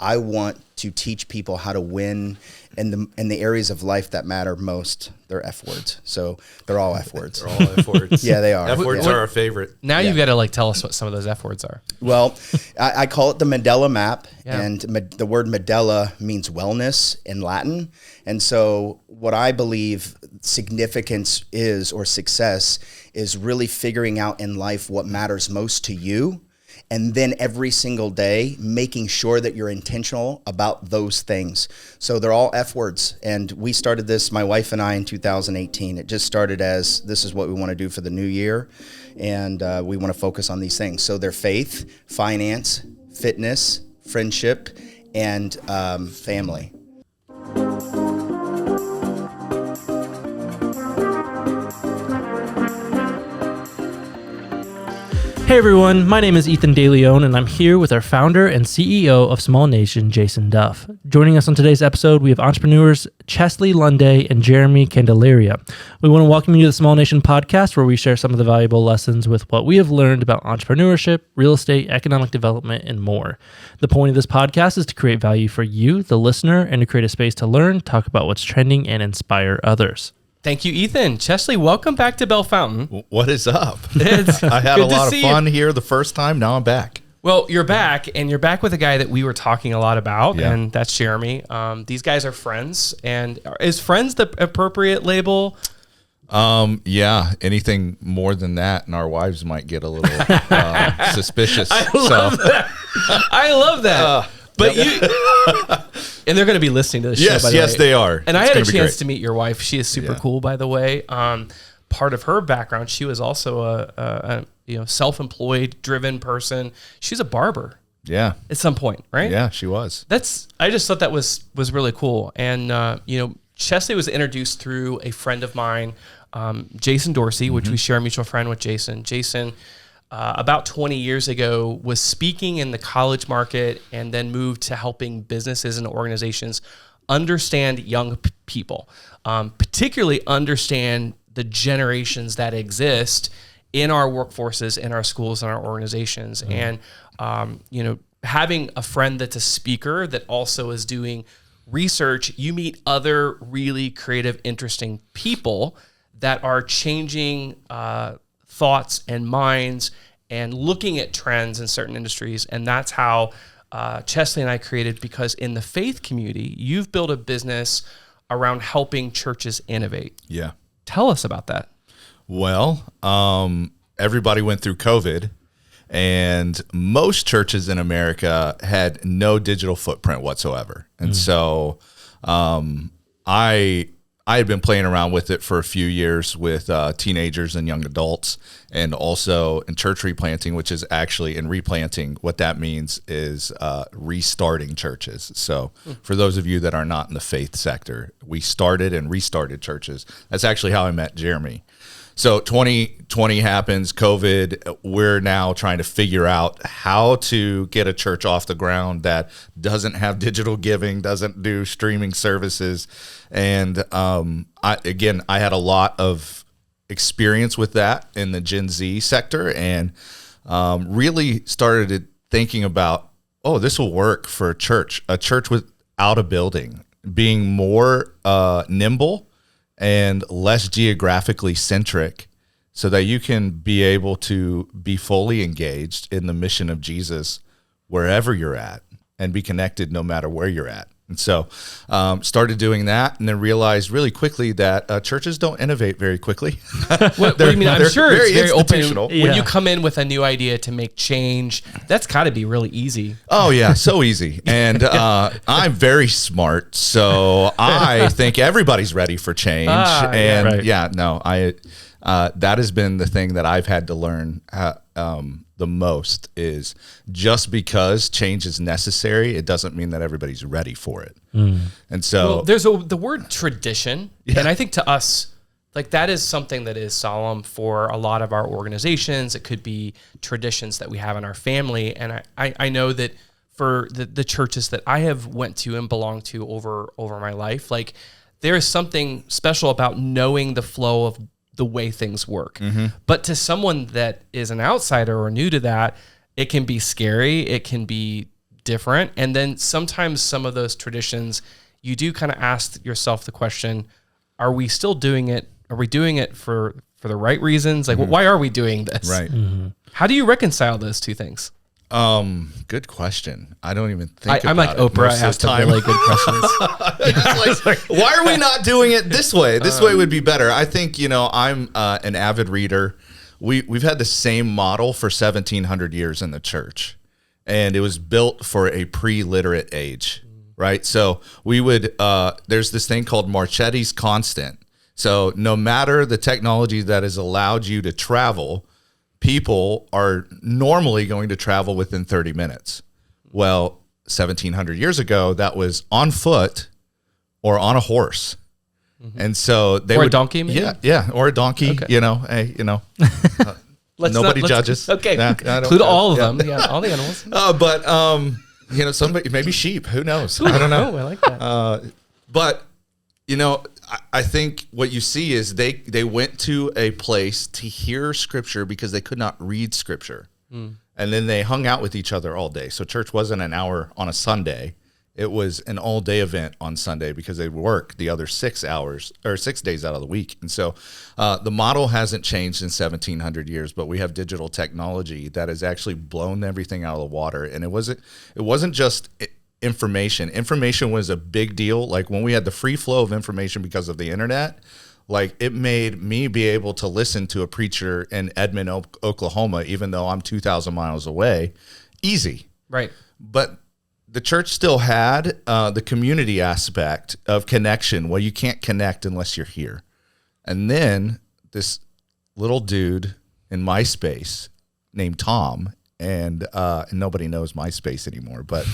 I want to teach people how to win in the areas of life that matter most. They're F words. So they're all F words. They're all F words. Yeah, they are. F words are our favorite. Now you've got to tell us what some of those F words are. Well, I call it the Mandela map, Yeah. and the word Mandela means wellness in Latin. And so what I believe significance is, or success, is really figuring out in life what matters most to you. And then every single day, making sure that you're intentional about those things. So they're all F words. And we started this, my wife and I, in 2018. It just started as, this is what we want to do for the new year. And we want to focus on these things. So they're faith, finance, fitness, friendship, and family. Hey everyone, my name is Ethan DeLeon, and I'm here with our founder and CEO of Small Nation, Jason Duff. Joining us on today's episode, we have entrepreneurs Chesley Lunday and Jeremy Candelaria. We want to welcome you to the Small Nation podcast, where we share some of the valuable lessons with what we have learned about entrepreneurship, real estate, economic development, and more. The point of this podcast is to create value for you, the listener, and to create a space to learn, talk about what's trending, and inspire others. Thank you, Ethan. Chesley, welcome back to Bell Fountain. What is up? I had a lot of fun here the first time. Now I'm back. Well, you're back, and you're back with a guy that we were talking a lot about, and that's Jeremy. These guys are friends, and is friends the appropriate label? Yeah, anything more than that, and our wives might get a little suspicious. I love that. But you, and they're going to be listening to this show. By the way. They are. And I had a chance to meet your wife. She is super cool, by the way. Part of her background, she was also a self-employed, driven person. She's a barber. Yeah. At some point, right? Yeah, she was. I just thought that was really cool. And Chesley was introduced through a friend of mine, Jason Dorsey, which we share a mutual friend with Jason. Jason, about 20 years ago, was speaking in the college market and then moved to helping businesses and organizations understand young people, particularly understand the generations that exist in our workforces, in our schools, and our organizations. And, having a friend that's a speaker that also is doing research, you meet other really creative, interesting people that are changing thoughts and minds and looking at trends in certain industries. And that's how Chesley and I created, because in the faith community, you've built a business around helping churches innovate. Yeah. Tell us about that. Well, everybody went through COVID, and most churches in America had no digital footprint whatsoever. And so I had been playing around with it for a few years with teenagers and young adults, and also in church replanting, which is actually in replanting. What that means is restarting churches. So for those of you that are not in the faith sector, we started and restarted churches. That's actually how I met Jeremy. So 2020 happens, COVID. We're now trying to figure out how to get a church off the ground that doesn't have digital giving, doesn't do streaming services. And I had a lot of experience with that in the Gen Z sector, and really started thinking about, this will work for a church without a building, being more nimble and less geographically centric, so that you can be able to be fully engaged in the mission of Jesus wherever you're at and be connected no matter where you're at. And so started doing that, and then realized really quickly that churches don't innovate very quickly. What do you mean? I'm sure it's very institutional. Open. When you come in with a new idea to make change, that's got to be really easy. Oh, yeah, so easy. And I'm very smart, so I think everybody's ready for change. That has been the thing that I've had to learn the most, is just because change is necessary, it doesn't mean that everybody's ready for it. And so there's the word tradition, and I think to us, like, that is something that is solemn for a lot of our organizations. It could be traditions that we have in our family, and I know that for the churches that I have went to and belonged to over my life, like, there is something special about knowing the flow of the way things work. But to someone that is an outsider or new to that, it can be scary. It can be different. And then sometimes some of those traditions, you do kind of ask yourself the question, are we still doing it? Are we doing it for the right reasons? Like, why are we doing this? Right. How do you reconcile those two things? Good question. I don't even think I'm like about it Oprah. I most of asked the time. really good questions. It's like, why are we not doing it this way? This way would be better. I think, I'm an avid reader. We've had the same model for 1,700 years in the church, and it was built for a pre-literate age, right? So we would, there's this thing called Marchetti's constant. So no matter the technology that has allowed you to travel, people are normally going to travel within 30 minutes. Well, 1,700 years ago, that was on foot or on a horse. And so they Or would, a donkey, maybe? Yeah, or a donkey, Okay. Hey, nobody judges. Okay, Nah, I don't include know. all of them. Yeah, all the animals. But somebody, maybe sheep, who knows? I don't know. Oh, I like that. But I think what you see is they went to a place to hear scripture because they could not read scripture. And then they hung out with each other all day. So church wasn't an hour on a Sunday. It was an all day event on Sunday because they work the other 6 hours or 6 days out of the week. And so the model hasn't changed in 1,700 years, but we have digital technology that has actually blown everything out of the water. And it wasn't just information. Information was a big deal. Like when we had the free flow of information because of the internet, like it made me be able to listen to a preacher in Edmond, Oklahoma, even though I'm 2,000 miles away, easy. Right. But the church still had the community aspect of connection. Well, you can't connect unless you're here. And then this little dude in MySpace named Tom, and nobody knows MySpace anymore, but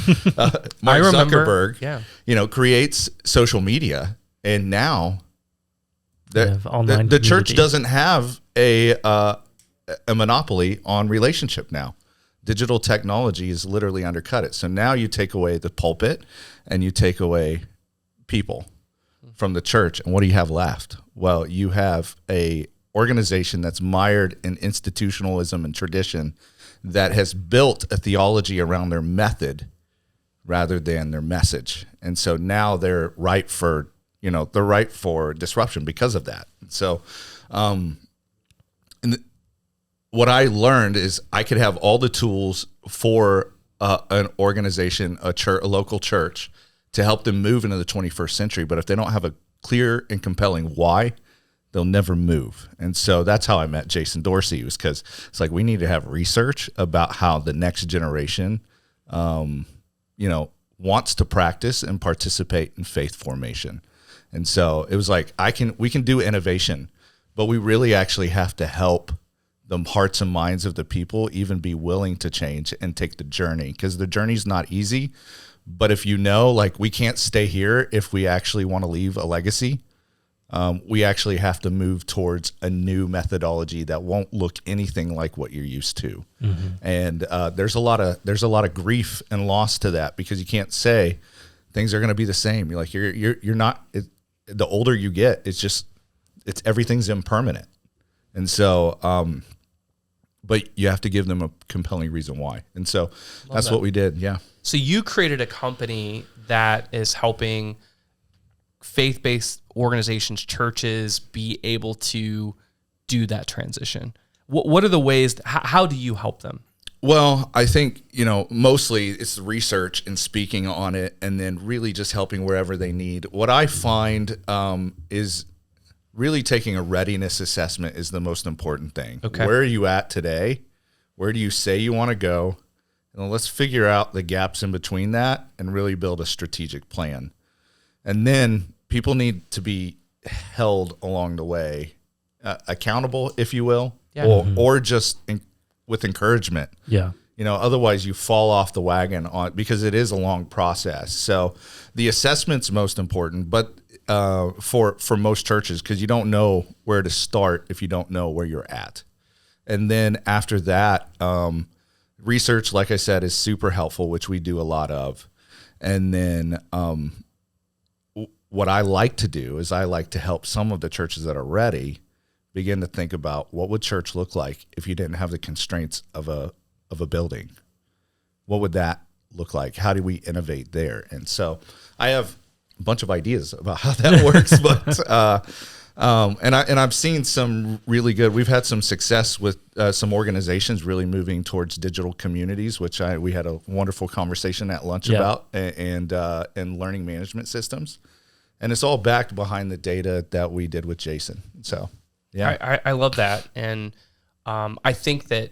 Mark Zuckerberg, creates social media, and now the church doesn't have a monopoly on relationship now. Digital technology has literally undercut it. So now you take away the pulpit and you take away people from the church, and what do you have left? Well, you have a organization that's mired in institutionalism and tradition that has built a theology around their method rather than their message. And so now they're ripe for disruption because of that. So, what I learned is I could have all the tools for an organization, a local church, to help them move into the 21st century. But if they don't have a clear and compelling why, they'll never move. And so that's how I met Jason Dorsey, was because it's like we need to have research about how the next generation, wants to practice and participate in faith formation. And so it was like we can do innovation, but we really actually have to help the hearts and minds of the people even be willing to change and take the journey, because the journey's not easy. But if we can't stay here if we actually want to leave a legacy, we actually have to move towards a new methodology that won't look anything like what you're used to. Mm-hmm. And there's a lot of grief and loss to that, because you can't say things are going to be the same. You're like you're not. The older you get, it's everything's impermanent, and so. But you have to give them a compelling reason why. And so that's what we did. Yeah. So you created a company that is helping faith-based organizations, churches, be able to do that transition. What are the ways, how do you help them? Well, I think, mostly it's research and speaking on it, and then really just helping wherever they need. What I find is really taking a readiness assessment is the most important thing. Okay. Where are you at today? Where do you say you want to go? And let's figure out the gaps in between that and really build a strategic plan. And then people need to be held along the way, accountable, if you will, or just with encouragement. Yeah. Otherwise you fall off the wagon because it is a long process. So the assessment's most important, but for most churches, because you don't know where to start if you don't know where you're at. And then after that, research, like I said, is super helpful, which we do a lot of. And then what I like to do is I like to help some of the churches that are ready begin to think about what would church look like if you didn't have the constraints of a building. What would that look like? How do we innovate there? And so I have a bunch of ideas about how that works, but and I've seen some really good. We've had some success with some organizations really moving towards digital communities, which we had a wonderful conversation at lunch about, and learning management systems, and it's all backed behind the data that we did with Jason. So yeah, I love that, and I think that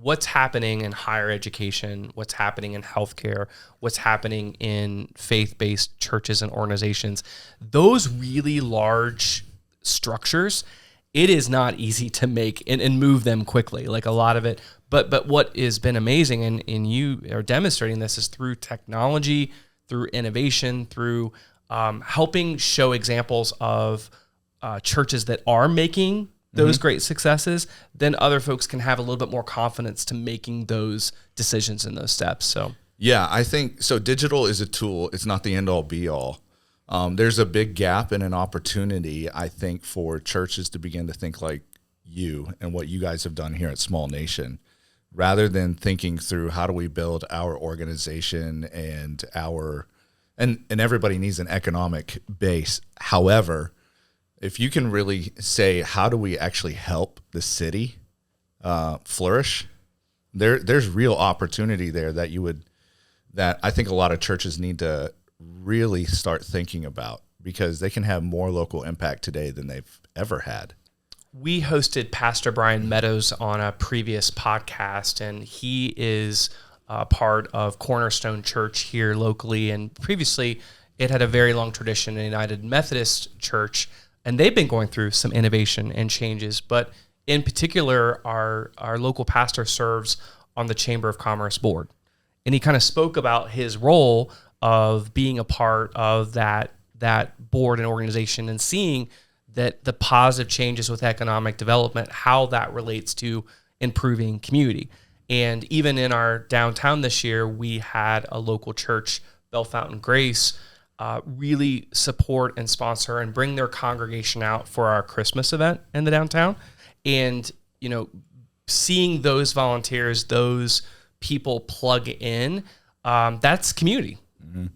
what's happening in higher education, what's happening in healthcare, what's happening in faith-based churches and organizations, those really large structures, it is not easy to make and move them quickly, like a lot of it. But what has been amazing, and you are demonstrating this, is through technology, through innovation, through helping show examples of churches that are making those great successes, then other folks can have a little bit more confidence to making those decisions and those steps. So yeah, I think so. Digital is a tool. It's not the end all be all. There's a big gap and an opportunity, I think, for churches to begin to think like you and what you guys have done here at Small Nation, rather than thinking through how do we build our organization and everybody needs an economic base. However, if you can really say, how do we actually help the city flourish, there's real opportunity there that I think a lot of churches need to really start thinking about, because they can have more local impact today than they've ever had. We hosted Pastor Brian Meadows on a previous podcast, and he is part of Cornerstone Church here locally, and previously it had a very long tradition in United Methodist Church, and they've been going through some innovation and changes, but in particular, our local pastor serves on the Chamber of Commerce board. And he kind of spoke about his role of being a part of that board and organization, and seeing that the positive changes with economic development, how that relates to improving community. And even in our downtown this year, we had a local church, Bell Fountain Grace, really support and sponsor and bring their congregation out for our Christmas event in the downtown. And, seeing those volunteers, those people plug in, that's community. Mm-hmm.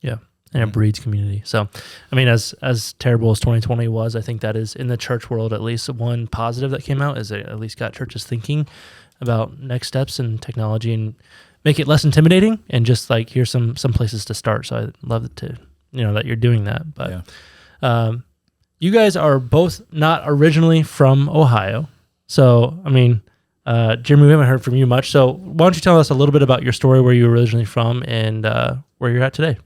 Yeah. And it breeds community. So, I mean, as terrible as 2020 was, I think that is, in the church world, at least one positive that came out is it at least got churches thinking about next steps in technology and make it less intimidating, and just like, here's some places to start. So I love it that you're doing that. But you guys are both not originally from Ohio. So, I mean, Jeremy, we haven't heard from you much. So why don't you tell us a little bit about your story, where you were originally from, and where you're at today?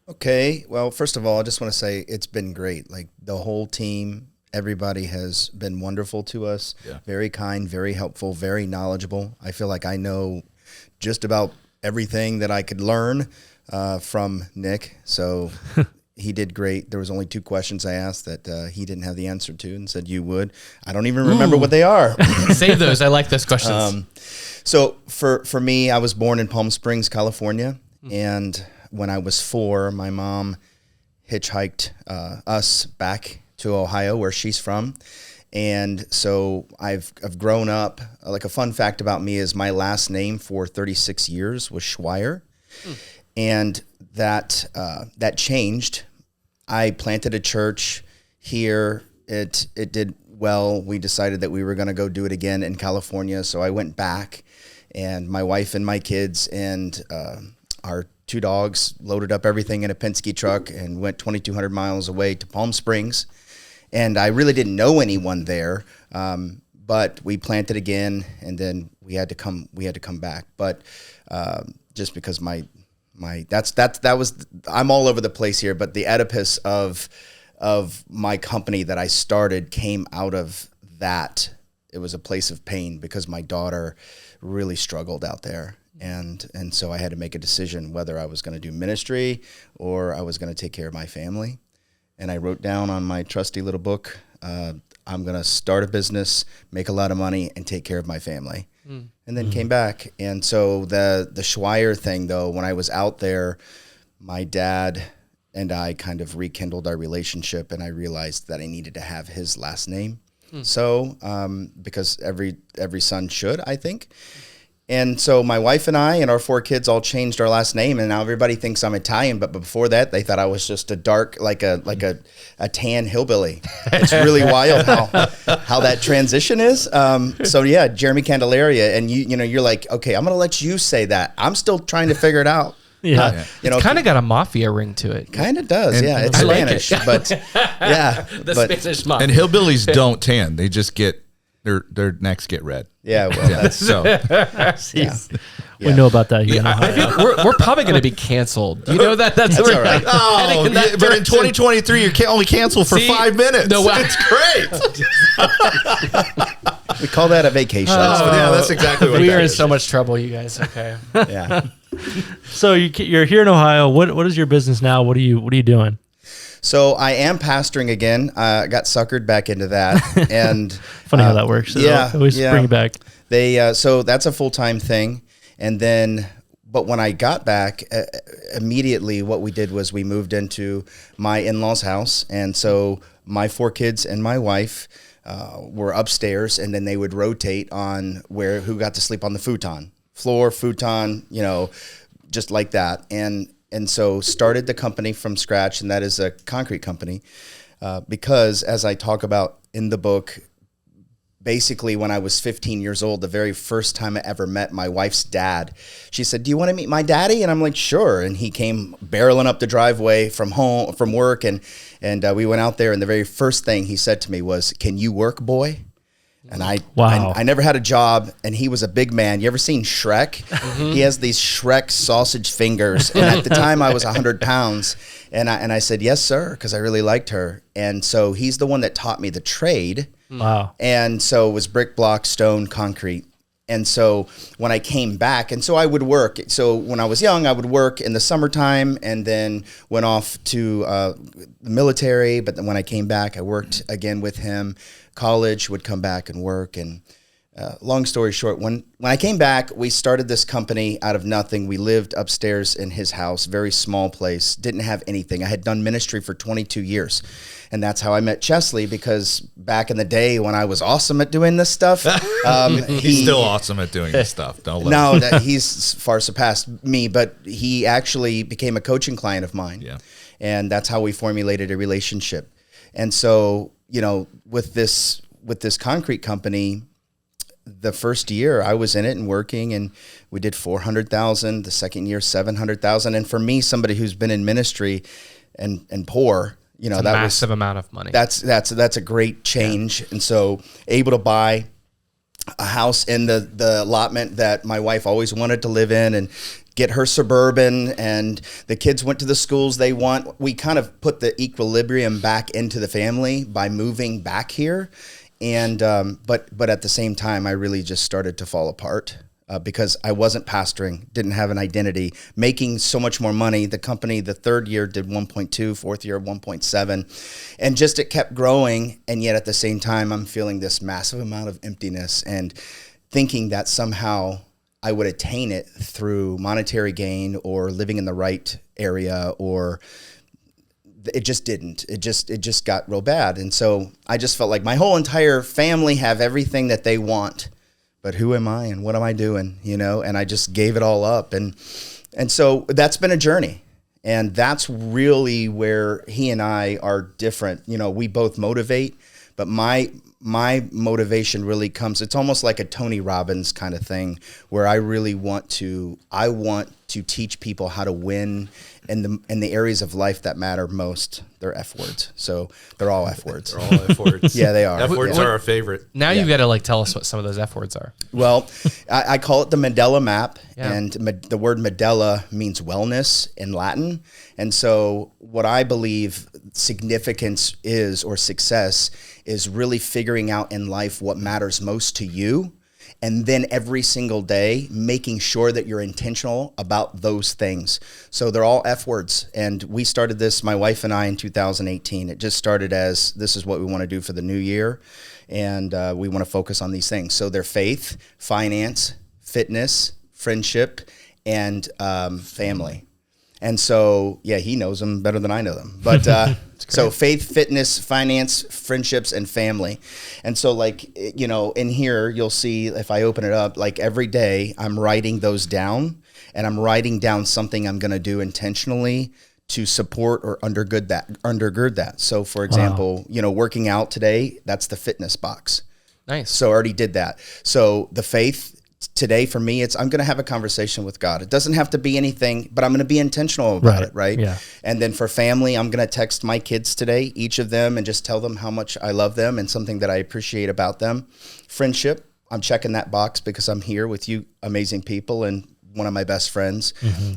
Okay. Well, first of all, I just want to say it's been great. Like, the whole team, everybody has been wonderful to us. Yeah. Very kind, very helpful, very knowledgeable. I feel like I know just about everything that I could learn from Nick. So he did great. There was only 2 questions I asked that he didn't have the answer to, and said you would. I don't even remember what they are. Save those. I like those questions. So for me, I was born in Palm Springs, California, and when I was 4, my mom hitchhiked us back to Ohio, where she's from. And so I've grown up. Like, a fun fact about me is my last name for 36 years was Schweier. And that changed. I planted a church here. It did well. We decided that we were going to go do it again in California. So I went back, and my wife and my kids and our 2 dogs loaded up everything in a Penske truck and went 2,200 miles away to Palm Springs. And I really didn't know anyone there, but we planted again, and then we had to come back. But just because I'm all over the place here, but the Oedipus of my company that I started came out of that. It was a place of pain because my daughter really struggled out there. And so I had to make a decision whether I was going to do ministry or I was going to take care of my family. And I wrote down on my trusty little book, I'm going to start a business, make a lot of money, and take care of my family. And then came back. And so the Schweier thing, though, when I was out there, my dad and I kind of rekindled our relationship, and I realized that I needed to have his last name. So because every son should, I think. And so my wife and I and our 4 kids all changed our last name, and now everybody thinks I'm Italian. But before that, they thought I was just a dark, like a tan hillbilly. It's really wild how that transition is. So yeah, Jeremy Candelaria, and you're like, okay, I'm gonna let you say that. I'm still trying to figure it out. Yeah, it's kind of got a mafia ring to it. Kind of does. And, yeah, it's I Spanish, like it. but yeah, Spanish mafia. And hillbillies don't tan; they just get their necks get red. Yeah, well, that's So we know about that here. in I Ohio. feel we're probably going to be canceled. You know that? That's all where right. oh, in that but in direction. 2023, you can only cancel for See, 5 minutes. no, well- It's great. we call that a vacation. Oh, yeah, that's exactly what we that are in is. so much trouble, you guys. Okay. Yeah. So you're here in Ohio. What is your business now? What are you doing? So I am pastoring again. I got suckered back into that, and Funny how that works. Yeah, always bring it back. They so that's a full-time thing, and then. But when I got back, immediately what we did was we moved into my in-laws' house. And so my 4 kids and my wife were upstairs, and then they would rotate on who got to sleep on the futon, just like that. And so started the company from scratch, and that is a concrete company. Because as I talk about in the book, basically, when I was 15 years old, the very first time I ever met my wife's dad, she said, "Do you want to meet my daddy?" And I'm like, "Sure." And he came barreling up the driveway from work, and we went out there. And the very first thing he said to me was, "Can you work, boy?" And I never had a job, and he was a big man. You ever seen Shrek? He has these Shrek sausage fingers, and at the time I was 100 pounds, and I said, "Yes, sir," because I really liked her. And so he's the one that taught me the trade. Wow. And so it was brick, block, stone, concrete. And so when I came back, and so I would work. So when I was young, I would work in the summertime, and then went off to the military. But then when I came back, I worked again with him. College, would come back and work. And long story short, when I came back, we started this company out of nothing. We lived upstairs in his house, very small place, didn't have anything. I had done ministry for 22 years. And that's how I met Chesley, because back in the day when I was awesome at doing this stuff, He's still awesome at doing this stuff. Don't let no, him. he's far surpassed me, but he actually became a coaching client of mine. Yeah. And that's how we formulated a relationship. And so, with this concrete company, the first year I was in it and working, and we did 400,000, the second year 700,000. And for me, somebody who's been in ministry and poor, It's a massive amount of money. That's a great change. Yeah. And so able to buy a house in the allotment that my wife always wanted to live in, and get her suburban, and the kids went to the schools they want. We kind of put the equilibrium back into the family by moving back here. And but at the same time, I really just started to fall apart. Because I wasn't pastoring, didn't have an identity, making so much more money. The company, the third year did 1.2, fourth year 1.7, and just it kept growing. And yet at the same time, I'm feeling this massive amount of emptiness and thinking that somehow I would attain it through monetary gain or living in the right area, or it just didn't. It just got real bad. And so I just felt like my whole entire family have everything that they want. But who am I and what am I doing, And I just gave it all up. And so that's been a journey. And that's really where he and I are different. We both motivate, but my motivation really comes, it's almost like a Tony Robbins kind of thing, where I really want to teach people how to win in the areas of life that matter most. They're F words. So they're all F words. They're all F words. Yeah, they are. F words are our favorite. Now you've got to tell us what some of those F words are. Well, I call it the Mandela map, Yeah. and the word Mandela means wellness in Latin. And so what I believe significance is, or success, is really figuring out in life what matters most to you. And then every single day, making sure that you're intentional about those things. So they're all F words. And we started this, my wife and I, in 2018. It just started as, this is what we want to do for the new year. And we want to focus on these things. So they're faith, finance, fitness, friendship, and family. And so, yeah, he knows them better than I know them. But So faith, fitness, finance, friendships, and family. And so like, you know, in here, you'll see if I open it up, like every day I'm writing those down, and I'm writing down something I'm going to do intentionally to support or undergird that. So for example, you know, working out today, that's the fitness box. Nice. So I already did that. So the faith today for me, I'm going to have a conversation with God. It doesn't have to be anything, but I'm going to be intentional about it. Right. Yeah. And then for family, I'm going to text my kids today, each of them, and just tell them how much I love them and something that I appreciate about them. Friendship, I'm checking that box because I'm here with you, amazing people, and one of my best friends.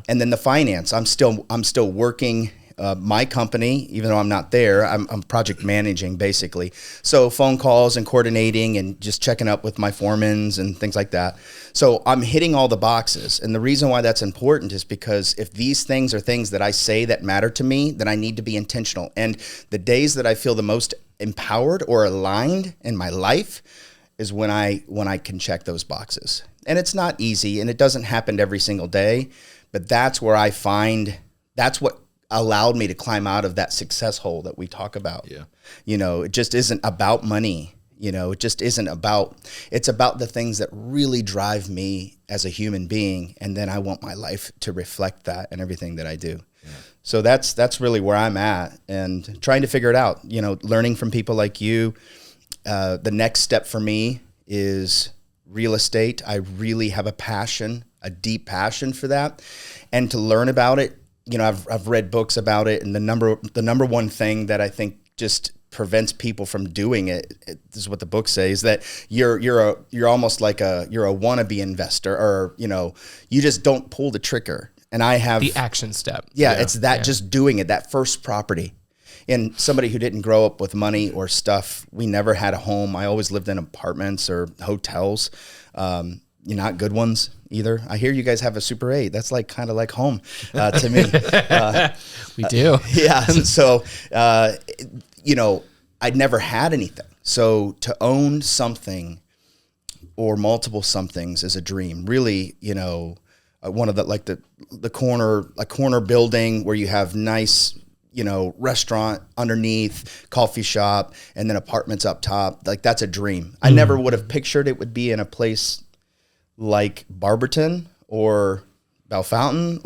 And then the finance, I'm still working my company, even though I'm not there. I'm project managing basically. So phone calls and coordinating and just checking up with my foremans and things like that. So I'm hitting all the boxes. And the reason why that's important is because if these things are things that I say that matter to me, then I need to be intentional. And the days that I feel the most empowered or aligned in my life is when I can check those boxes. And it's not easy, and it doesn't happen every single day, but that's where I find that's what allowed me to climb out of that success hole that we talk about. Yeah. You know, it just isn't about money. You know, it just isn't about, it's about the things that really drive me as a human being. And then I want my life to reflect that in everything that I do. Yeah. So that's really where I'm at, and trying to figure it out, you know, learning from people like you. The next step for me is real estate. I really have a deep passion for that. And to learn about it, you know, I've read books about it, and the number one thing that I think just prevents people from doing it, this is what the books say, is that you're almost like you're a wannabe investor, or, you know, you just don't pull the trigger. And I have the action step. Yeah, it's that just doing it, that first property. And somebody who didn't grow up with money or stuff, we never had a home. I always lived in apartments or hotels. Not good ones either. I hear you guys have a Super 8. That's like kind of like home to me. We do. Yeah. So, you know, I'd never had anything. So to own something or multiple somethings is a dream. Really, you know, one of the corner building where you have nice, you know, restaurant underneath, coffee shop, and then apartments up top. Like, that's a dream. I never would have pictured it would be in a place like Barberton or Bellefontaine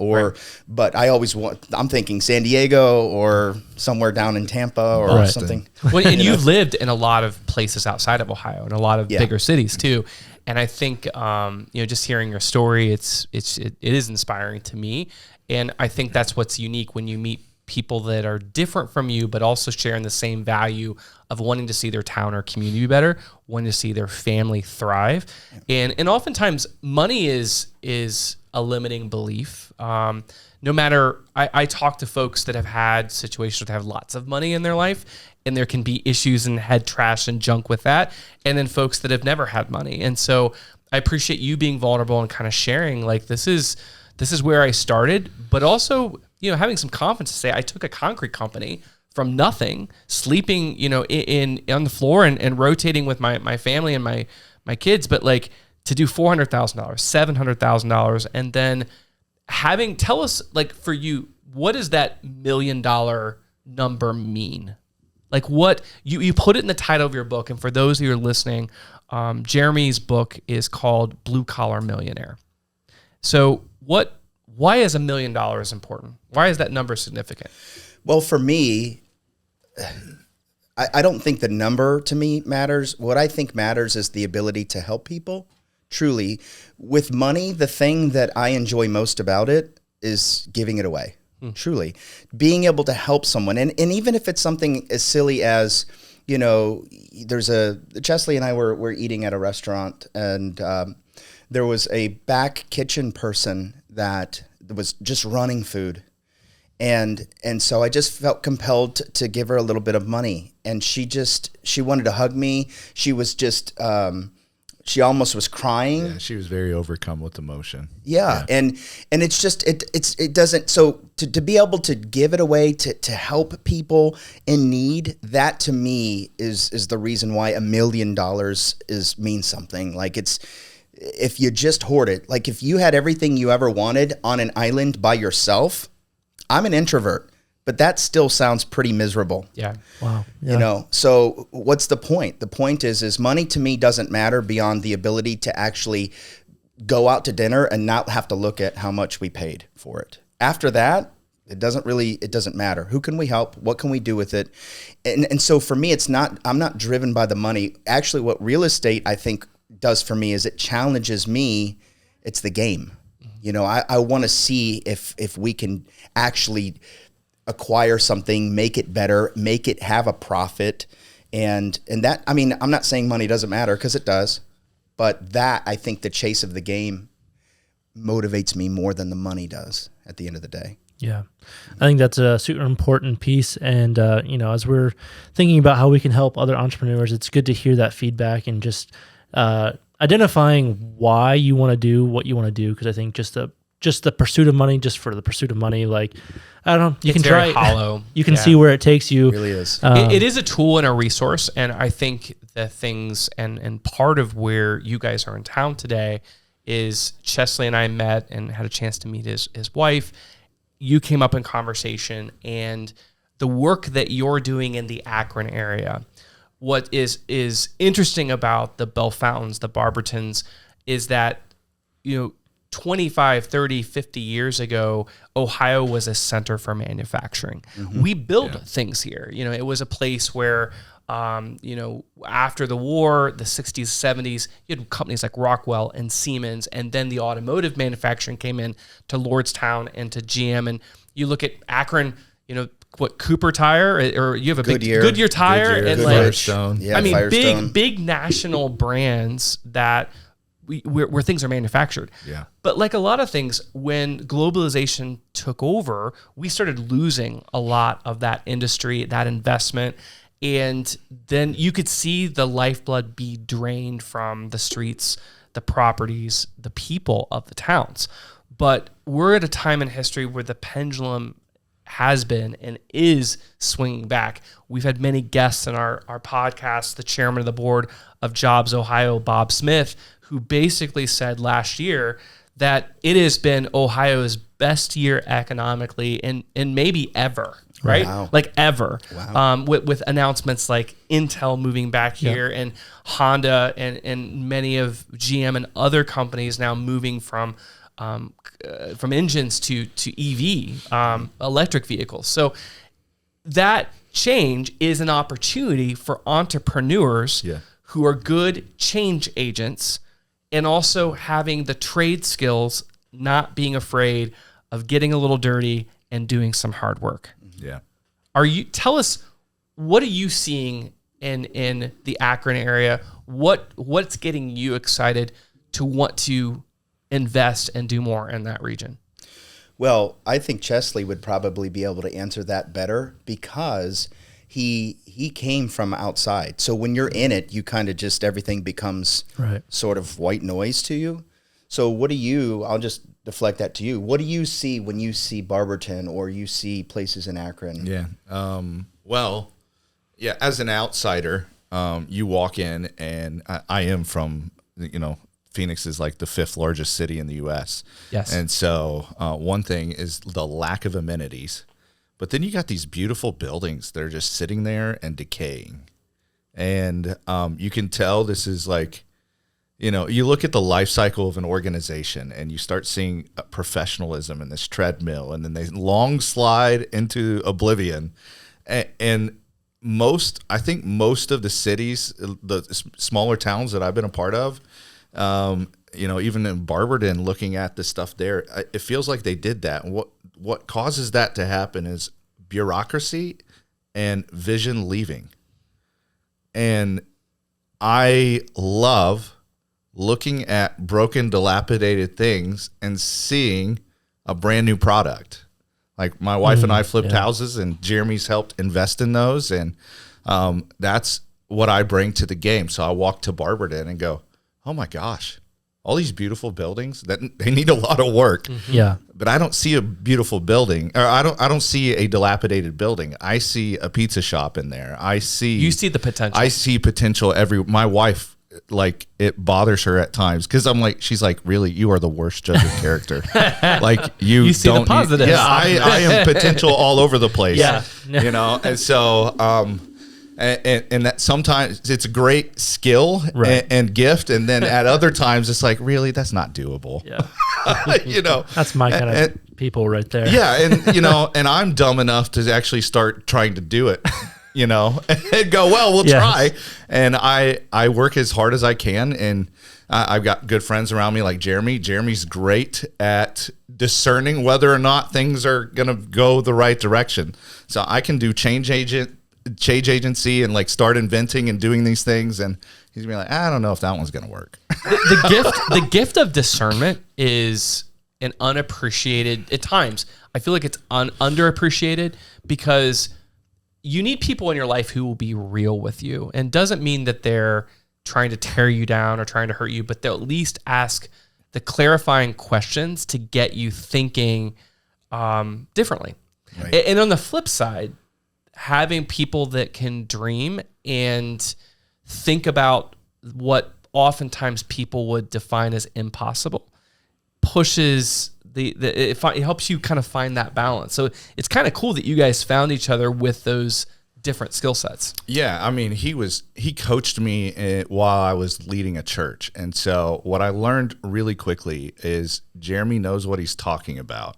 but I always I'm thinking San Diego or somewhere down in Tampa or something. Well, and you've lived in a lot of places outside of Ohio and a lot of bigger cities too. And I think, you know, just hearing your story, it is inspiring to me. And I think that's what's unique when you meet people that are different from you, but also sharing the same value of wanting to see their town or community better, wanting to see their family thrive. And oftentimes money is a limiting belief. No matter, I talk to folks that have had situations that have lots of money in their life, and there can be issues and head trash and junk with that. And then folks that have never had money. And so I appreciate you being vulnerable and kind of sharing, like, this is where I started, but also, you know, having some confidence to say I took a concrete company from nothing, sleeping, you know, on the floor and rotating with my family and my kids, but like to do $400,000, $700,000, and then tell us, like, for you, what does that $1 million number mean? Like, what you put it in the title of your book, and for those who are listening, Jeremy's book is called Blue Collar Millionaire. So why is $1 million important? Why is that number significant? Well, for me, I don't think the number to me matters. What I think matters is the ability to help people. Truly, with money, the thing that I enjoy most about it is giving it away. Truly, being able to help someone. And even if it's something as silly as, you know, Chesley and I were eating at a restaurant, and there was a back kitchen person that was just running food. And so I just felt compelled to give her a little bit of money. And she wanted to hug me. She was just, she almost was crying. Yeah, she was very overcome with emotion. Yeah. And it's just, it doesn't, so to be able to give it away, to help people in need, that to me is the reason why $1 million means something. Like, if you just hoard it, like if you had everything you ever wanted on an island by yourself, I'm an introvert, but that still sounds pretty miserable. Yeah. Wow. Yeah. You know, so what's the point? The point is money to me doesn't matter beyond the ability to actually go out to dinner and not have to look at how much we paid for it. After that, it doesn't matter. Who can we help? What can we do with it? And so for me, I'm not driven by the money. Actually, what real estate, I think, does for me is it challenges me. It's the game. You know, I want to see if we can actually acquire something, make it better, make it have a profit. And that, I mean, I'm not saying money doesn't matter, because it does. But that, I think the chase of the game motivates me more than the money does at the end of the day. Yeah, I think that's a super important piece. And, you know, as we're thinking about how we can help other entrepreneurs, it's good to hear that feedback and just identifying why you want to do what you want to do. Because I think just the pursuit of money, just for the pursuit of money, like, I don't know, you It's can try very hollow. You can see where it takes you. It really is. It is a tool and a resource. And I think the things and part of where you guys are in town today is Chesley and I met and had a chance to meet his wife. You came up in conversation, and the work that you're doing in the Akron area. What is interesting about the Bell Fountains, the Barbertons, is that, you know, 25, 30, 50 years ago, Ohio was a center for manufacturing. Mm-hmm. We built things here. You know, it was a place where, you know, after the war, the 60s, 70s, you had companies like Rockwell and Siemens, and then the automotive manufacturing came in to Lordstown and to GM. And you look at Akron, you know, what, Cooper Tire, or you have a big Goodyear Tire, and like Firestone. Yeah, I mean, Firestone. big national brands that where things are manufactured. Yeah. But like a lot of things, when globalization took over, we started losing a lot of that industry, that investment. And then you could see the lifeblood be drained from the streets, the properties, the people of the towns. But we're at a time in history where the pendulum has been and is swinging back. We've had many guests in our podcast, the chairman of the board of Jobs Ohio, Bob Smith, who basically said last year that it has been Ohio's best year economically and maybe ever, right? Wow. Like ever. Wow. With announcements like Intel moving back here and Honda and many of GM and other companies now moving from engines to EV, electric vehicles. So that change is an opportunity for entrepreneurs who are good change agents, and also having the trade skills, not being afraid of getting a little dirty and doing some hard work. Yeah. Tell us, what are you seeing in the Akron area? What's getting you excited to want to invest and do more in that region? Well, I think Chesley would probably be able to answer that better, because he came from outside. So when you're in it, you kind of just, everything becomes sort of white noise to you. So I'll just deflect that to you. What do you see when you see Barberton or you see places in Akron? Yeah. As an outsider, you walk in, and I am from, you know, Phoenix is like the 5th largest city in the U.S. Yes. And so one thing is the lack of amenities. But then you got these beautiful buildings that are just sitting there and decaying. And you can tell this is like, you know, you look at the life cycle of an organization and you start seeing professionalism in this treadmill, and then they long slide into oblivion. And I think most of the cities, the smaller towns that I've been a part of, you know, even in Barberton, looking at the stuff there, it feels like they did that. And what causes that to happen is bureaucracy and vision leaving. And I love looking at broken, dilapidated things and seeing a brand new product. Like my wife and I flipped houses, and Jeremy's helped invest in those. And that's what I bring to the game. So I walk to Barberton and go, oh my gosh, all these beautiful buildings, that they need a lot of work. Mm-hmm. Yeah. But I don't see a beautiful building, or I don't see a dilapidated building. I see a pizza shop in there. You see the potential. I see potential my wife like it bothers her at times because I'm like, she's like, really, you are the worst judge of character. Like you see don't the positives. I am potential all over the place. Yeah. You know, and so and that sometimes it's a great skill Right. and gift, and then at other times it's like, really, that's not doable. Yeah. You know, That's my kind of people right there. yeah, and you know, and I'm dumb enough to actually start trying to do it, you know, and go, well, we'll Yes. try. And I work as hard as I can, and I've got good friends around me like Jeremy. Jeremy's great at discerning whether or not things are gonna go the right direction. So I can do change agency and like start inventing and doing these things, and he's gonna be like, I don't know if that one's gonna work. The gift of discernment is an unappreciated at times. I feel like it's underappreciated because you need people in your life who will be real with you, and doesn't mean that they're trying to tear you down or trying to hurt you, but they'll at least ask the clarifying questions to get you thinking differently. Right. And on the flip side, having people that can dream and think about what oftentimes people would define as impossible pushes it helps you kind of find that balance. So it's kind of cool that you guys found each other with those different skill sets. Yeah, I mean, he coached me while I was leading a church. And so what I learned really quickly is Jeremy knows what he's talking about.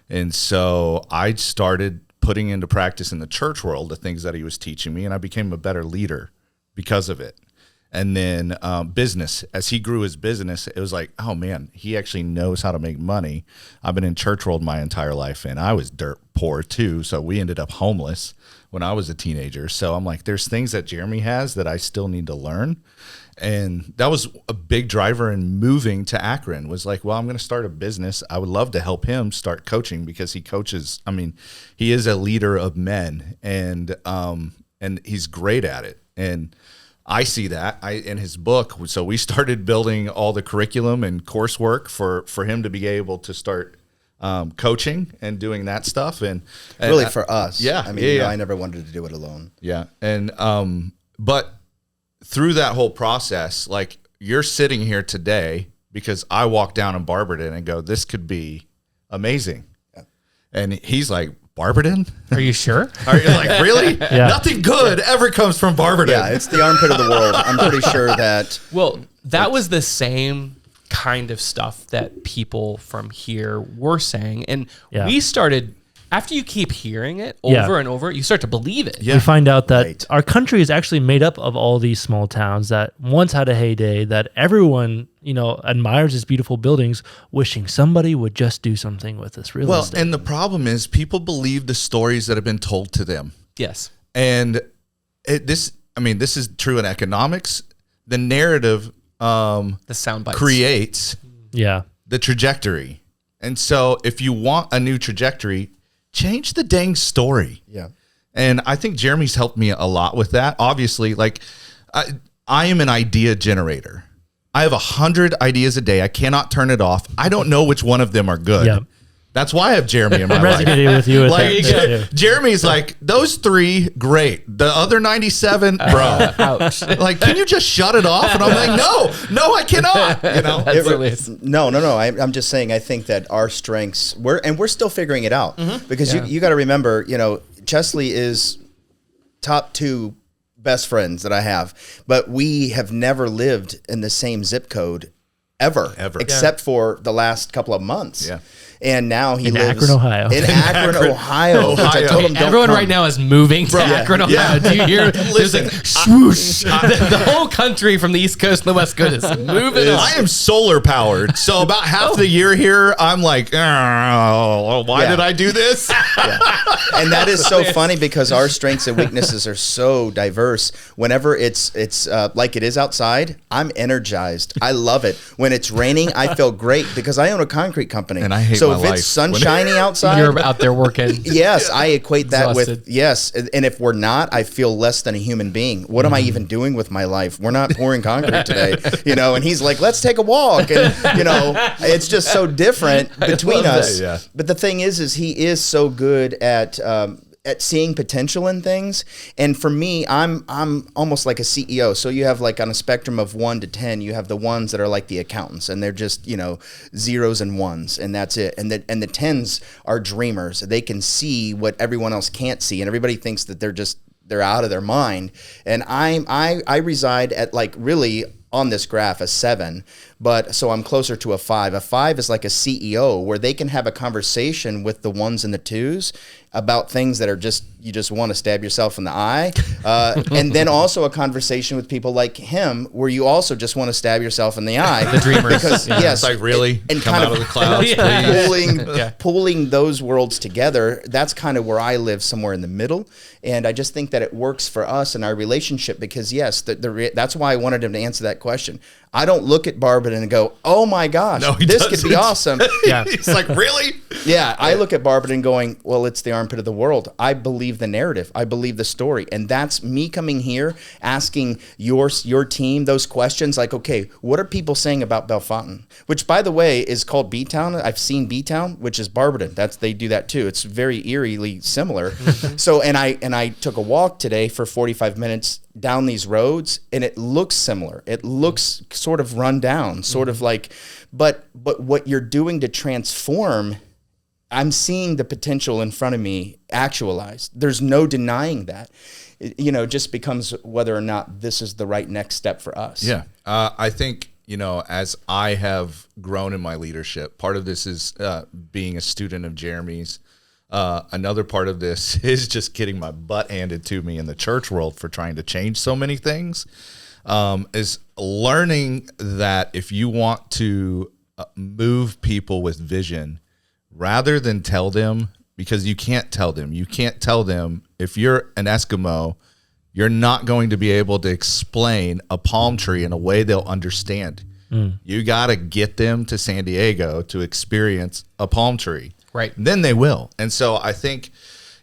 And so I started putting into practice in the church world the things that he was teaching me, and I became a better leader because of it. And then business, as he grew his business, it was like, oh man, he actually knows how to make money. I've been in church world my entire life, and I was dirt poor too. So we ended up homeless when I was a teenager. So I'm like, there's things that Jeremy has that I still need to learn. And that was a big driver in moving to Akron, was like, well, I'm going to start a business. I would love to help him start coaching because he coaches. I mean, he is a leader of men, and he's great at it. And I see that in his book. So we started building all the curriculum and coursework for him to be able to start coaching and doing that stuff. And Really for us. Yeah. I mean, yeah, you know, yeah. I never wanted to do it alone. Yeah. And, but through that whole process, like you're sitting here today because I walked down in Barberton and go, this could be amazing. Yeah. And he's like, Barberton? Are you sure? Are you like, really? Yeah. Nothing good ever comes from Barberton. Yeah, it's the armpit of the world. I'm pretty sure that. Well, that was the same kind of stuff that people from here were saying. And Yeah. we started, after you keep hearing it Yeah. over and over, you start to believe it. Yeah. We find out that Right. our country is actually made up of all these small towns that once had a heyday, that everyone, you know, admires as beautiful buildings, wishing somebody would just do something with this real Well, estate. and the problem is people believe the stories that have been told to them. Yes. And this is true in economics. The narrative The sound bites. creates Yeah. the trajectory. And so if you want a new trajectory, change the dang story. Yeah. And I think Jeremy's helped me a lot with that. Obviously, like I am an idea generator. I have 100 ideas a day. I cannot turn it off. I don't know which one of them are good. Yeah. That's why I have Jeremy in my I'm life. resonating with you with Like that. too. Jeremy's like, those 3, great. The other 97, bro. Ouch. Like, can you just shut it off? And I'm like, no, I cannot. You know, That's hilarious. No. I'm just saying. I think that our strengths we're still figuring it out because Yeah. you got to remember, you know, Chesley is top 2 best friends that I have, but we have never lived in the same zip code ever, except for the last couple of months. Yeah. And now he In lives Akron, Ohio. In Akron, Ohio. Which I told him, don't Everyone come. right now is moving to Akron, Ohio. Do you hear? There's like swoosh. The whole country from the East Coast and the West Coast is moving. I am solar powered. So about half the year here, I'm like, oh, why did I do this? And that is so funny because our strengths and weaknesses are so diverse. Whenever it's like it is outside, I'm energized. I love it. When it's raining, I feel great because I own a concrete company. And I hate so my if life it's sunshiny outside, You're out there working. yes, I equate that Exhausted. with yes. And if we're not, I feel less than a human being. What am I even doing with my life? We're not pouring concrete today, you know. And he's like, "Let's take a walk," and you know, it's just so different between love us. that, yeah. But the thing is he is so good at at seeing potential in things. And for me, I'm almost like a CEO. So you have like on a spectrum of 1 to 10, you have the ones that are like the accountants, and they're just, zeros and ones, and that's it. And the tens are dreamers. They can see what everyone else can't see, and everybody thinks that they're out of their mind. And I reside at like really on this graph a 7, but so I'm closer to a 5. A 5 is like a CEO where they can have a conversation with the 1s and the 2s about things that are you just want to stab yourself in the eye. And then also a conversation with people like him where you also just want to stab yourself in the eye. The dreamers. Because, yes. It's like, really? And Come kind out of the clouds, please. pulling those worlds together. That's kind of where I live, somewhere in the middle. And I just think that it works for us in our relationship because, yes, that's why I wanted him to answer that question. I don't look at Barberton and go, oh my gosh, this could be awesome. Yeah. It's like, really? Yeah, I look at Barberton going, well, it's the armpit of the world. I believe the narrative. I believe the story. And that's me coming here, asking your team those questions like, okay, what are people saying about Bellefontaine? Which, by the way, is called B-Town. I've seen B-Town, which is Barberton. They do that too. It's very eerily similar. So, and I took a walk today for 45 minutes down these roads, and it looks similar. It looks sort of run down, sort of like, but what you're doing to transform, I'm seeing the potential in front of me actualized. There's no denying that. It just becomes whether or not this is the right next step for us. Yeah. I think, as I have grown in my leadership, part of this is being a student of Jeremy's. Another part of this is just getting my butt handed to me in the church world for trying to change so many things, is learning that if you want to move people with vision, rather than tell them, because you can't tell them if you're an Eskimo, you're not going to be able to explain a palm tree in a way they'll understand. You got to get them to San Diego to experience a palm tree. Right. Then they will. And so I think,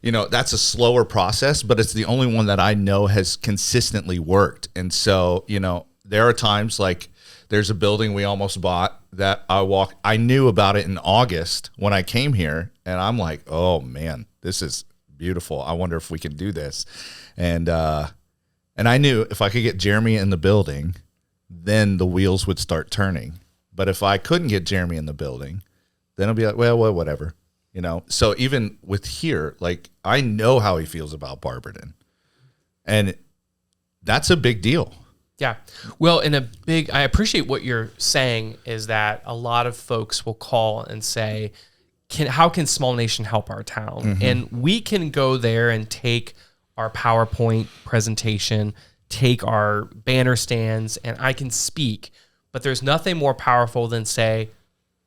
that's a slower process, but it's the only one that I know has consistently worked. And so, there are times like there's a building we almost bought that I knew about it in August when I came here, and I'm like, oh man, this is beautiful. I wonder if we can do this. And I knew if I could get Jeremy in the building, then the wheels would start turning. But if I couldn't get Jeremy in the building, then I'll be like, well, whatever, So even with here, like I know how he feels about Barberton, and that's a big deal. Yeah. Well, I appreciate what you're saying is that a lot of folks will call and say, how can Small Nation help our town? Mm-hmm. And we can go there and take our PowerPoint presentation, take our banner stands, and I can speak, but there's nothing more powerful than say,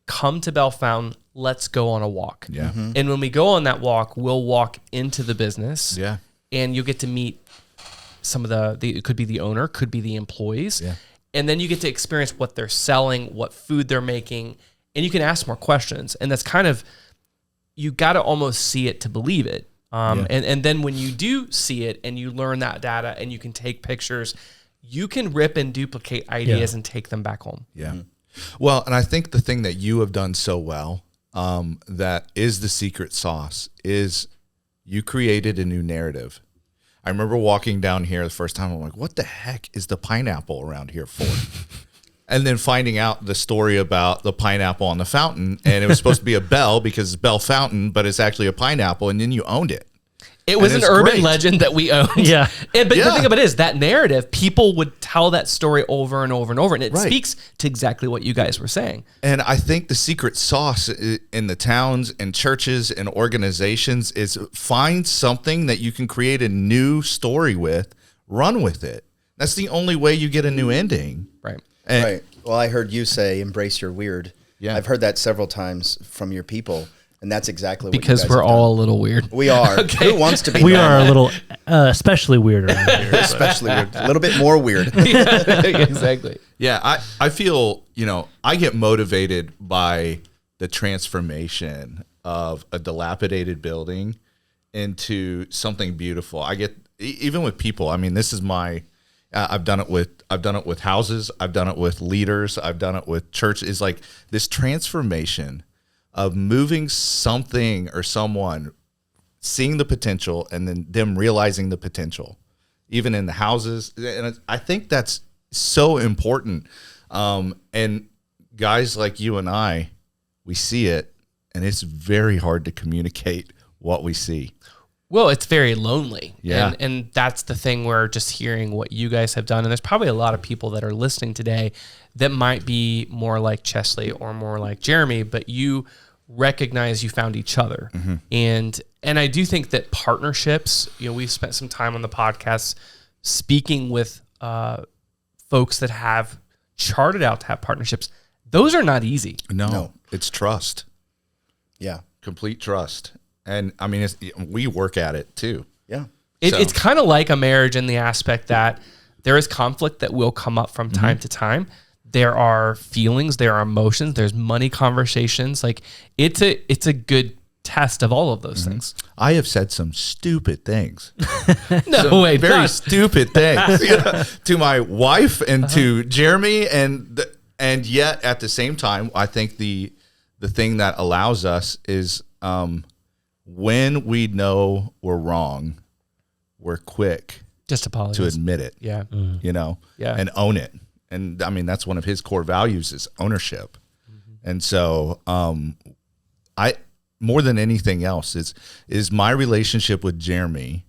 come to Bellefontaine, let's go on a walk. Yeah. Mm-hmm. And when we go on that walk, we'll walk into the business. Yeah. And you'll get to meet some of it could be the owner, could be the employees. Yeah. And then you get to experience what they're selling, what food they're making, and you can ask more questions. And that's kind of, you got to almost see it to believe it. And then when you do see it and you learn that data and you can take pictures, you can rip and duplicate ideas and take them back home. Yeah. Well, and I think the thing that you have done so well, that is the secret sauce, is you created a new narrative. I remember walking down here the first time, I'm like, what the heck is the pineapple around here for? And then finding out the story about the pineapple on the fountain, and it was supposed to be a bell because it's Bellefontaine, but it's actually a pineapple, and then you owned it. It was an urban legend that we owned. Yeah. But the thing about it is that narrative, people would tell that story over and over and over, and it speaks to exactly what you guys were saying. And I think the secret sauce in the towns and churches and organizations is find something that you can create a new story with, run with it. That's the only way you get a new ending. Right. Right. Well, I heard you say, embrace your weird. Yeah. I've heard that several times from your people. And that's exactly what because you guys we're all a little weird. We are. Okay. Who wants to be? We are a little, especially weird around here. Especially weird. A little bit more weird. Exactly. Yeah, I feel, I get motivated by the transformation of a dilapidated building into something beautiful. I get, even with people, I mean, this is my, I've done it with houses. I've done it with leaders. I've done it with church. Is like this transformation of moving something or someone seeing the potential and then them realizing the potential, even in the houses. And I think that's so important. And guys like you and I, we see it, and it's very hard to communicate what we see. Well, it's very lonely. Yeah. And that's the thing where just hearing what you guys have done, and there's probably a lot of people that are listening today that might be more like Chesley or more like Jeremy, but you recognize you found each other. Mm-hmm. And I do think that partnerships, we've spent some time on the podcast speaking with folks that have charted out to have partnerships. Those are not easy. No. It's trust. Yeah. Complete trust. And I mean, we work at it too. Yeah. It's kind of like a marriage in the aspect that there is conflict that will come up from time to time. There are feelings, there are emotions, there's money conversations. Like it's a good test of all of those things. I have said some stupid things. No way, Very stupid things to my wife and to Jeremy. And yet at the same time, I think the thing that allows us is, when we know we're wrong, we're quick Just apologize to admit it. Yeah. Yeah. And own it. And I mean, that's one of his core values is ownership. And so, I, more than anything else, is my relationship with Jeremy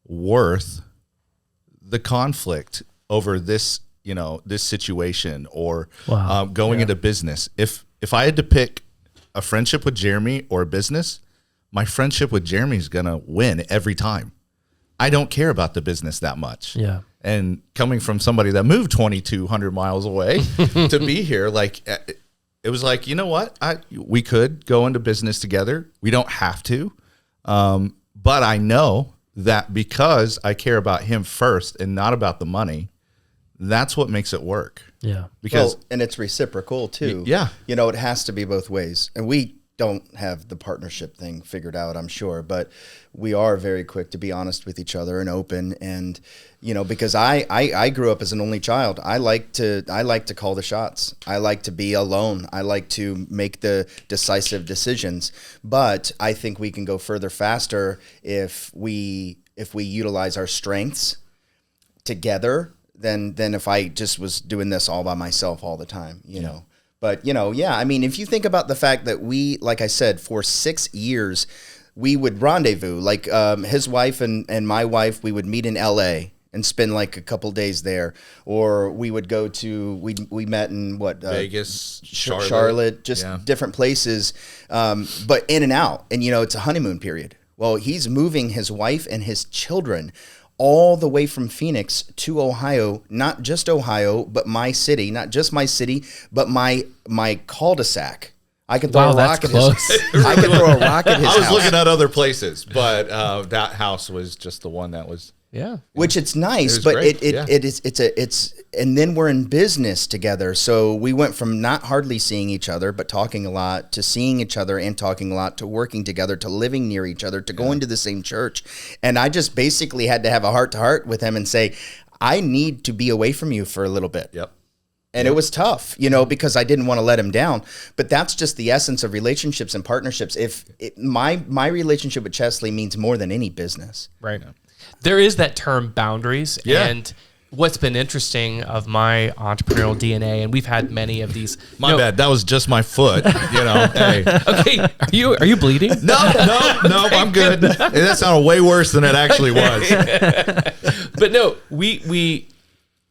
worth the conflict over this, this situation or going into business? If I had to pick a friendship with Jeremy or a business, my friendship with Jeremy is going to win every time. I don't care about the business that much. Yeah. And coming from somebody that moved 2,200 miles away to be here, like, it was like, you know what? We could go into business together. We don't have to. But I know that because I care about him first and not about the money, that's what makes it work. Yeah. Because and it's reciprocal too. Yeah. It has to be both ways. And we don't have the partnership thing figured out, I'm sure, but we are very quick to be honest with each other and open. And, because I grew up as an only child. I like to call the shots. I like to be alone. I like to make the decisive decisions, but I think we can go further faster if we utilize our strengths together than if I just was doing this all by myself all the time, know. But, I mean, if you think about the fact that we, like I said, for 6 years, we would rendezvous, like his wife and my wife, we would meet in LA and spend like a couple days there. Or we would go to, we met in Vegas, Charlotte, just different places, but in and out. And, it's a honeymoon period. Well, he's moving his wife and his children all the way from Phoenix to Ohio, not just Ohio, but my city, not just my city, but my cul-de-sac. I can throw a rock at his. I can throw a rock at his house. I was looking at other places, but that house was just the one that was. Yeah. Which it's nice, but it's and then we're in business together. So we went from not hardly seeing each other, but talking a lot, to seeing each other and talking a lot, to working together, to living near each other, to going to the same church. And I just basically had to have a heart to heart with him and say, I need to be away from you for a little bit. Yep. And it was tough, because I didn't want to let him down. But that's just the essence of relationships and partnerships. My relationship with Chesley means more than any business. Right. There is that term boundaries. Yeah. And what's been interesting of my entrepreneurial DNA, and we've had many of these. My bad. That was just my foot. Hey. Okay. Are you bleeding? No, I'm good. That sounded way worse than it actually was. But no,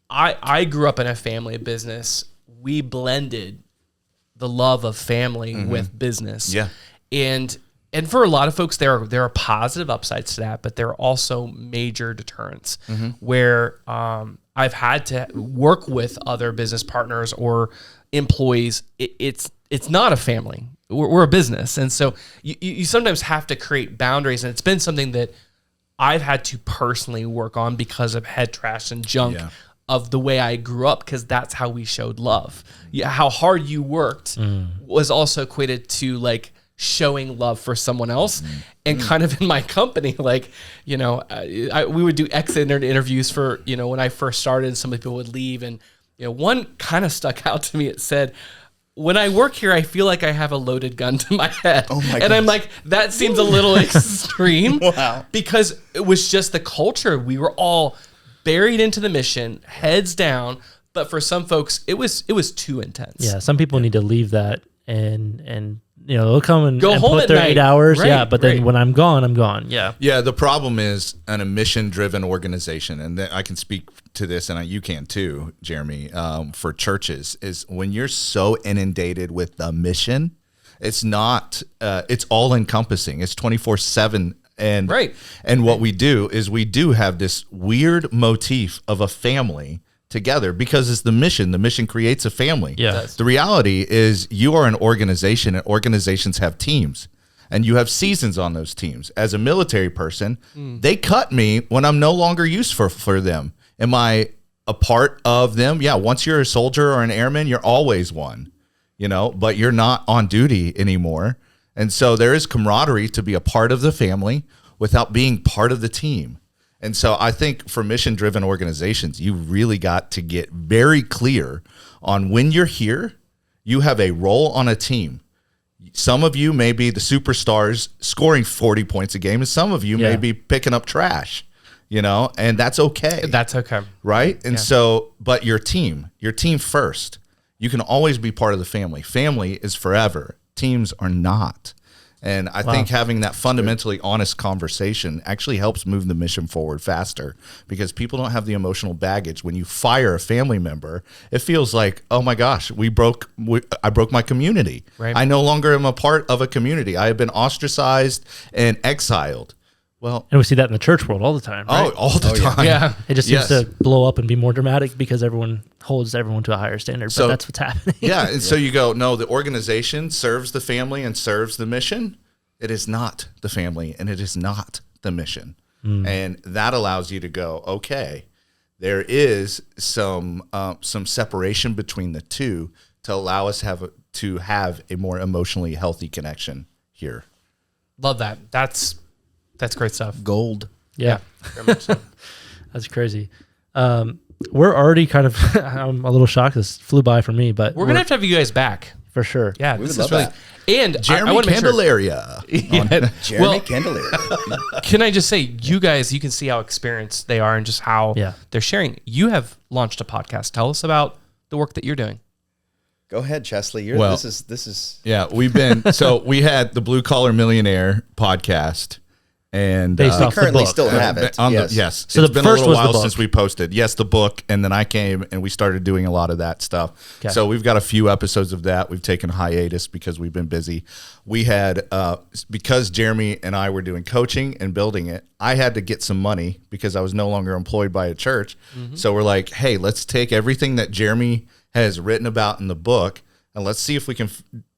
I grew up in a family business. We blended the love of family with business. Yeah. And for a lot of folks, there are positive upsides to that, but there are also major deterrents where I've had to work with other business partners or employees. It's not a family. We're a business. And so you sometimes have to create boundaries. And it's been something that I've had to personally work on because of head trash and junk of the way I grew up, because that's how we showed love. Yeah, how hard you worked was also equated to like showing love for someone else. And kind of in my company, like, we would do exit interviews for, when I first started, and some people would leave. And, one kind of stuck out to me. It said, when I work here, I feel like I have a loaded gun to my head. Oh my And goodness. I'm like, that seems a little extreme. Wow. Because it was just the culture. We were all buried into the mission, heads down. But for some folks, it was too intense. Yeah, some people need to leave that and they'll come and, Go and home put at their night. 8 hours. Right, Yeah, but then right. when I'm gone. Yeah. Yeah, the problem is in a mission-driven organization, and I can speak to this, and you can too, Jeremy, for churches, is when you're so inundated with the mission, it's not, it's all-encompassing. It's 24/7. And, Right. and what we do is we do have this weird motif of a family together because it's the mission. The mission creates a family. Yeah. does. The reality is you are an organization, and organizations have teams, and you have seasons on those teams. As a military person, they cut me when I'm no longer useful for them. Am I a part of them? Yeah. Once you're a soldier or an airman, you're always one, but you're not on duty anymore. And so there is camaraderie to be a part of the family without being part of the team. And so I think for mission-driven organizations, you really got to get very clear on when you're here, you have a role on a team. Some of you may be the superstars scoring 40 points a game, and some of you may be picking up trash, and that's okay. That's okay. Right? And so, but your team first. You can always be part of the family. Family is forever. Teams are not. And I think having that fundamentally honest conversation actually helps move the mission forward faster because people don't have the emotional baggage. When you fire a family member, it feels like, oh my gosh, I broke my community. Right. I no longer am a part of a community. I have been ostracized and exiled. Well, And we see that in the church world all the time, right? all the time. Yeah. It just seems to blow up and be more dramatic because everyone holds everyone to a higher standard, but that's what's happening. Yeah, and so you go, no, the organization serves the family and serves the mission. It is not the family, and it is not the mission. And that allows you to go, okay, there is some separation between the two to allow us to have a more emotionally healthy connection here. Love that. That's great stuff. Gold. Yeah. Very much so. That's crazy. We're already kind of, I'm a little shocked. This flew by for me, but We're going to have you guys back. for sure. Yeah, We this would is love really. that. And Jeremy I want to make sure. Candelaria. Jeremy Well- Candelaria. Can I just say, you guys, you can see how experienced they are and just how they're sharing. You have launched a podcast. Tell us about the work that you're doing. Go ahead, Chesley. Well- This is Yeah, we had the Blue Collar Millionaire podcast. And Based off the currently book. still have it. Yes. So It's the been first a little was the while book. since we posted. Yes, the book. And then I came and we started doing a lot of that stuff. Okay. So we've got a few episodes of that. We've taken hiatus because we've been busy. We had, because Jeremy and I were doing coaching and building it, I had to get some money because I was no longer employed by a church. So we're like, hey, let's take everything that Jeremy has written about in the book and let's see if we can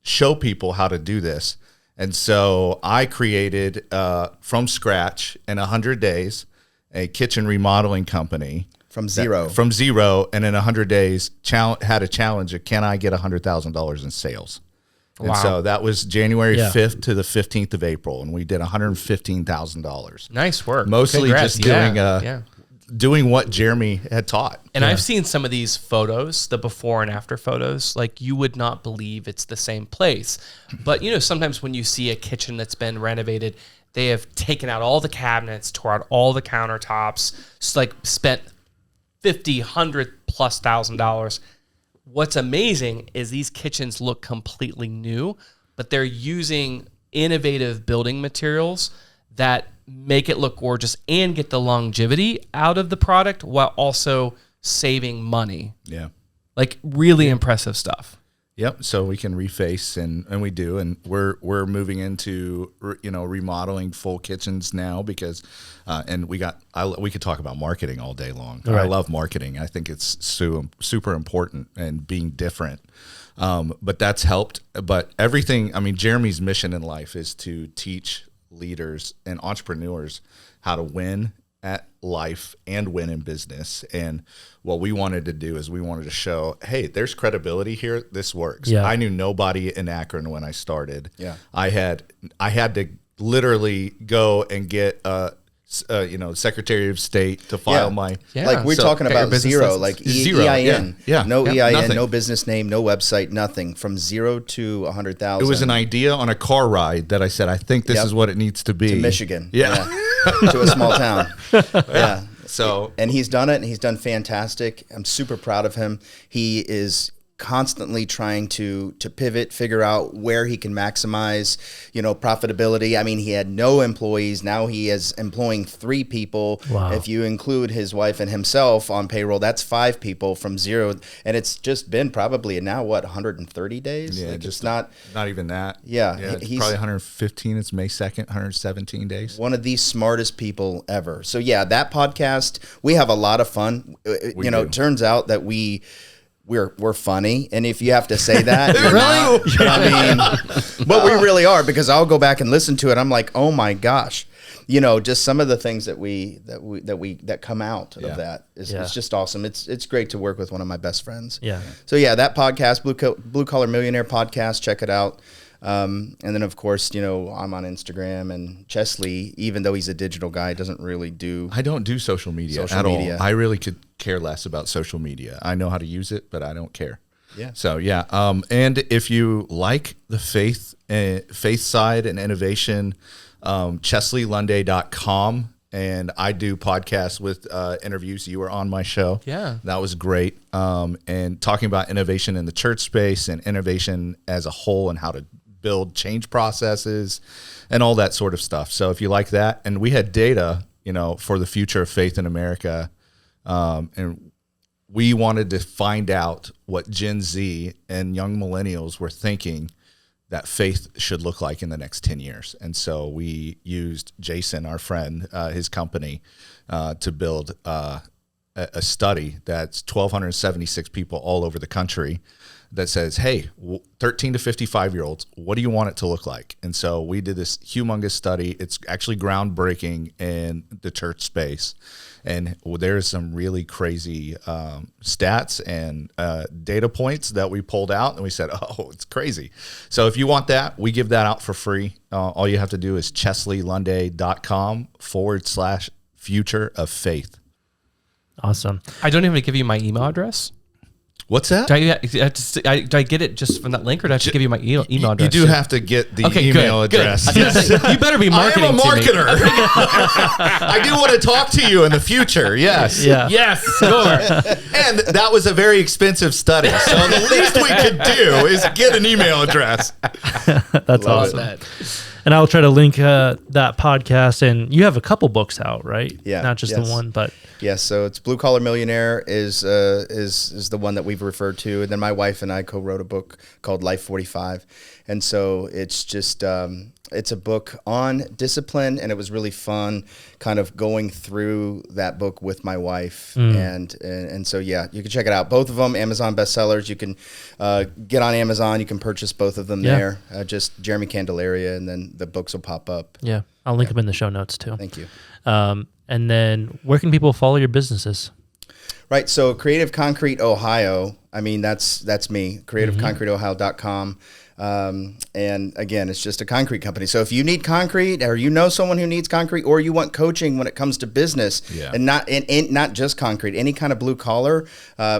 show people how to do this. And so I created from scratch in 100 days a kitchen remodeling company from zero. From zero, and in 100 days had a challenge of can I get $100,000 in sales? And Wow. so that was January Yeah. 5th to the 15th of April, and we did $115,000. Nice work. Mostly Congrats. just doing yeah. doing what Jeremy had taught. And I've seen some of these photos, the before and after photos, like you would not believe it's the same place. But sometimes when you see a kitchen that's been renovated, they have taken out all the cabinets, tore out all the countertops, spent $50,000, $100,000+. What's amazing is these kitchens look completely new, but they're using innovative building materials that make it look gorgeous and get the longevity out of the product while also saving money. Yeah. Like really impressive stuff. Yep. So we can reface and we do, and we're moving into remodeling full kitchens now because and we could talk about marketing all day long. Right. I love marketing. I think it's super important and being different. But that's helped. But everything. I mean, Jeremy's mission in life is to teach leaders and entrepreneurs how to win at life and win in business. And what we wanted to do is we wanted to show, hey, there's credibility here. This works. Yeah. I knew nobody in Akron when I started. Yeah. I had to literally go and get Secretary of State to file my. Yeah. Like we're So, talking get your about business zero, license. like Zero, EIN, yeah. no Yep, EIN, nothing. no business name, no website, nothing, from 0 to 100,000. It was an idea on a car ride that I said, I think this Yep. is what it needs to be. to Michigan, Yeah. to a small town, yeah. So And he's done it, and he's done fantastic. I'm super proud of him. He is constantly trying to pivot, figure out where he can maximize, profitability. I mean, he had no employees. Now he is employing 3 people. Wow. If you include his wife and himself on payroll, that's 5 people from 0. And it's just been probably now 130 days. yeah, Like, just it's not not even that. Yeah, it's he's- probably 115. It's May 2nd, 117 days. one of the smartest people ever. So yeah, that podcast, we have a lot of fun. We It do. turns out that we're funny, and if you have to say that, you're not. I mean, but we really are, because I'll go back and listen to it. I'm like, oh my gosh, just some of the things that come out Yeah. of that is Yeah. it's just awesome. It's great to work with one of my best friends. Yeah. So yeah, that podcast, Blue Collar Millionaire podcast, check it out. And then of course, I'm on Instagram, and Chesley, even though he's a digital guy, doesn't really do. I don't do social media Social at media. all. I really could care less about social media. I know how to use it, but I don't care. Yeah. So yeah. And if you like the faith side and innovation, ChesleyLunday.com. And I do podcasts with interviews. You were on my show. Yeah. That was great. And talking about innovation in the church space and innovation as a whole, and how to build change processes and all that sort of stuff. So if you like that, and we had data, for the future of faith in America, and we wanted to find out what Gen Z and young millennials were thinking that faith should look like in the next 10 years. And so we used Jason, our friend, his company, to build a study that's 1,276 people all over the country that says, hey, 13 to 55-year-olds, what do you want it to look like? And so we did this humongous study. It's actually groundbreaking in the church space. And there's some really crazy stats and data points that we pulled out, and we said, oh, it's crazy. So if you want that, we give that out for free. All you have to do is ChesleyLunday.com/future of faith. Awesome. I don't even give you my email address. What's that? Do I get it just from that link, or do I have to give you my email address? You do have to get the Okay, email good, address. good. I was gonna say, you better be marketing I am a to me. marketer. I do want to talk to you in the future. Yes. Yeah. Yes, sure. And that was a very expensive study. So the least we could do is get an email address. That's awesome. And I'll try to link that podcast. And you have a couple books out, right? Yeah, Not just yes. the one, but Yes, so it's Blue Collar Millionaire is the one that we've referred to, and then my wife and I co-wrote a book called Life 45, and so it's just it's a book on discipline, and it was really fun, kind of going through that book with my wife, and so yeah, you can check it out. Both of them Amazon bestsellers. You can get on Amazon. You can purchase both of them there. Just Jeremy Candelaria, and then the books will pop up. yeah, I'll link them in the show notes too. Thank you. And then where can people follow your businesses? Right. So Creative Concrete Ohio, I mean, that's me, creativeconcreteohio.com. And again, it's just a concrete company. So if you need concrete, or someone who needs concrete, or you want coaching when it comes to business, and not just concrete, any kind of blue collar,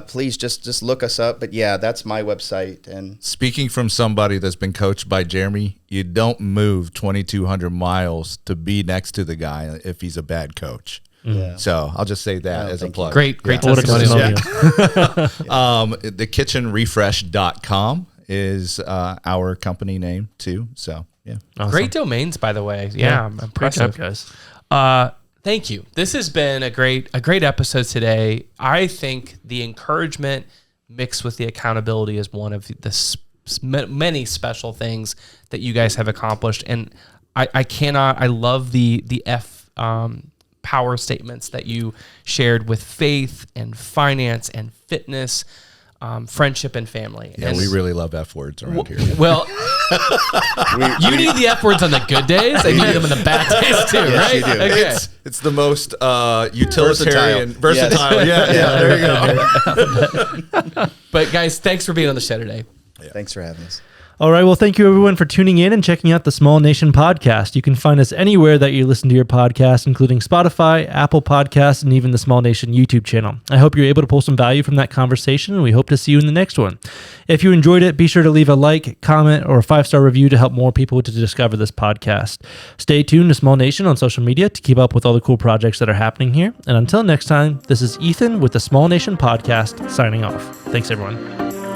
please just look us up. But yeah, that's my website. And Speaking from somebody that's been coached by Jeremy, you don't move 2,200 miles to be next to the guy if he's a bad coach. yeah. So I'll just say that as a plug. Great What a testimonial. testimonial. Thekitchenrefresh.com is our company name too. So yeah. Awesome. Great domains, by the way. Yeah, I'm Great impressive. job, guys. Thank you. This has been a great episode today. I think the encouragement mixed with the accountability is one of the many special things that you guys have accomplished. And I love the power statements that you shared with faith and finance and fitness, friendship and family. Yeah, and we really love F words around here. Well, you need the F words on the good days, and you need them in the bad days too, Yes, right? you do. Okay. It's the most utilitarian, versatile. Yes. Yeah, there you go. But guys, thanks for being on the show today. Thanks for having us. All right. Well, thank you everyone for tuning in and checking out the Small Nation podcast. You can find us anywhere that you listen to your podcast, including Spotify, Apple Podcasts, and even the Small Nation YouTube channel. I hope you're able to pull some value from that conversation, and we hope to see you in the next one. If you enjoyed it, be sure to leave a like, comment, or a 5-star review to help more people to discover this podcast. Stay tuned to Small Nation on social media to keep up with all the cool projects that are happening here. And until next time, this is Ethan with the Small Nation podcast signing off. Thanks, everyone.